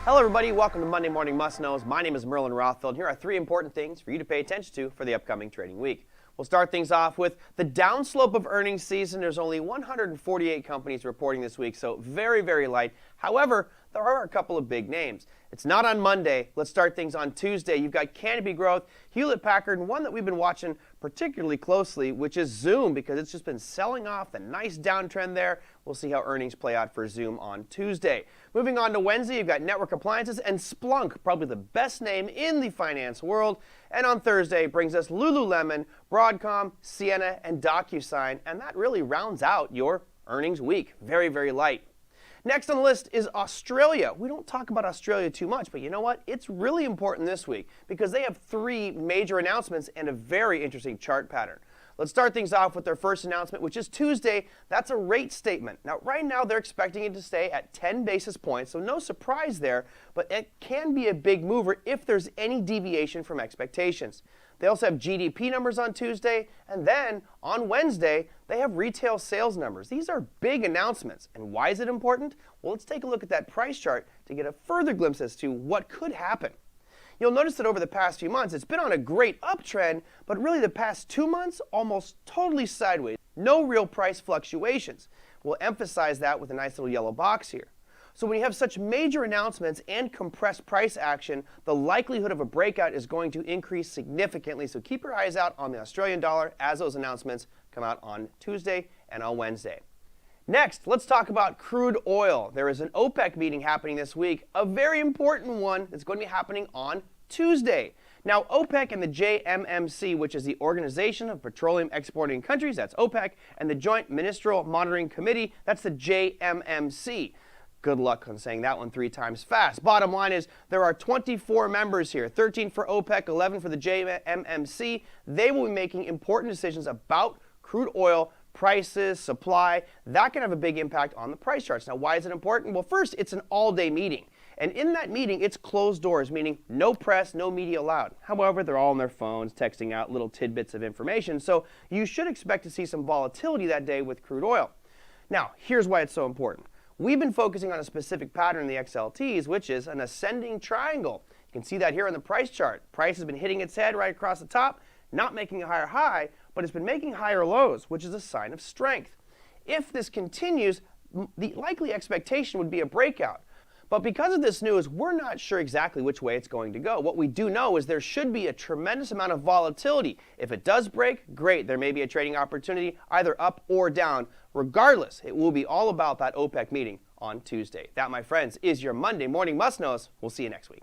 Hello everybody, welcome to Monday Morning Must Knows. My name is Merlin Rothfeld. Here are three important things for you to pay attention to for the upcoming trading week. We'll start things off with the downslope of earnings season. There's only 148 companies reporting this week, so very, very light. However, there are a couple of big names. It's not on Monday. Let's start things on Tuesday. You've got Canopy Growth, Hewlett-Packard, and one that we've been watching particularly closely, which is Zoom, because it's just been selling off. A nice downtrend there. We'll see how earnings play out for Zoom on Tuesday. Moving on to Wednesday, you've got Network Appliances and Splunk, probably the best name in the finance world. And on Thursday brings us Lululemon, Broadcom, Ciena, and DocuSign, and that really rounds out your earnings week. Very, very light. Next on the list is Australia. We don't talk about Australia too much, but you know what? It's really important this week because they have three major announcements and a very interesting chart pattern. Let's start things off with their first announcement, which is Tuesday. That's a rate statement. Now, right now, they're expecting it to stay at 10 basis points, so no surprise there, but it can be a big mover if there's any deviation from expectations. They also have GDP numbers on Tuesday, and then on Wednesday, they have retail sales numbers. These are big announcements. And why is it important? Well, let's take a look at that price chart to get a further glimpse as to what could happen. You'll notice that over the past few months, it's been on a great uptrend, but really the past 2 months, almost totally sideways. No real price fluctuations. We'll emphasize that with a nice little yellow box here. So when you have such major announcements and compressed price action, the likelihood of a breakout is going to increase significantly. So keep your eyes out on the Australian dollar as those announcements come out on Tuesday and on Wednesday. Next, let's talk about crude oil. There is an OPEC meeting happening this week, a very important one that's going to be happening on Tuesday. Now, OPEC and the JMMC, which is the Organization of Petroleum Exporting Countries, that's OPEC, and the Joint Ministerial Monitoring Committee, that's the JMMC. Good luck on saying that one 3 times fast. Bottom line is there are 24 members here, 13 for OPEC, 11 for the JMMC. They will be making important decisions about crude oil prices, supply. That can have a big impact on the price charts. Now, why is it important? Well, first, it's an all-day meeting. And in that meeting, it's closed doors, meaning no press, no media allowed. However, they're all on their phones, texting out little tidbits of information. So you should expect to see some volatility that day with crude oil. Now, here's why it's so important. We've been focusing on a specific pattern in the XLTs, which is an ascending triangle. You can see that here on the price chart. Price has been hitting its head right across the top, not making a higher high, but it's been making higher lows, which is a sign of strength. If this continues, the likely expectation would be a breakout. But because of this news, we're not sure exactly which way it's going to go. What we do know is there should be a tremendous amount of volatility. If it does break, great. There may be a trading opportunity either up or down. Regardless, it will be all about that OPEC meeting on Tuesday. That, my friends, is your Monday Morning Must Knows. We'll see you next week.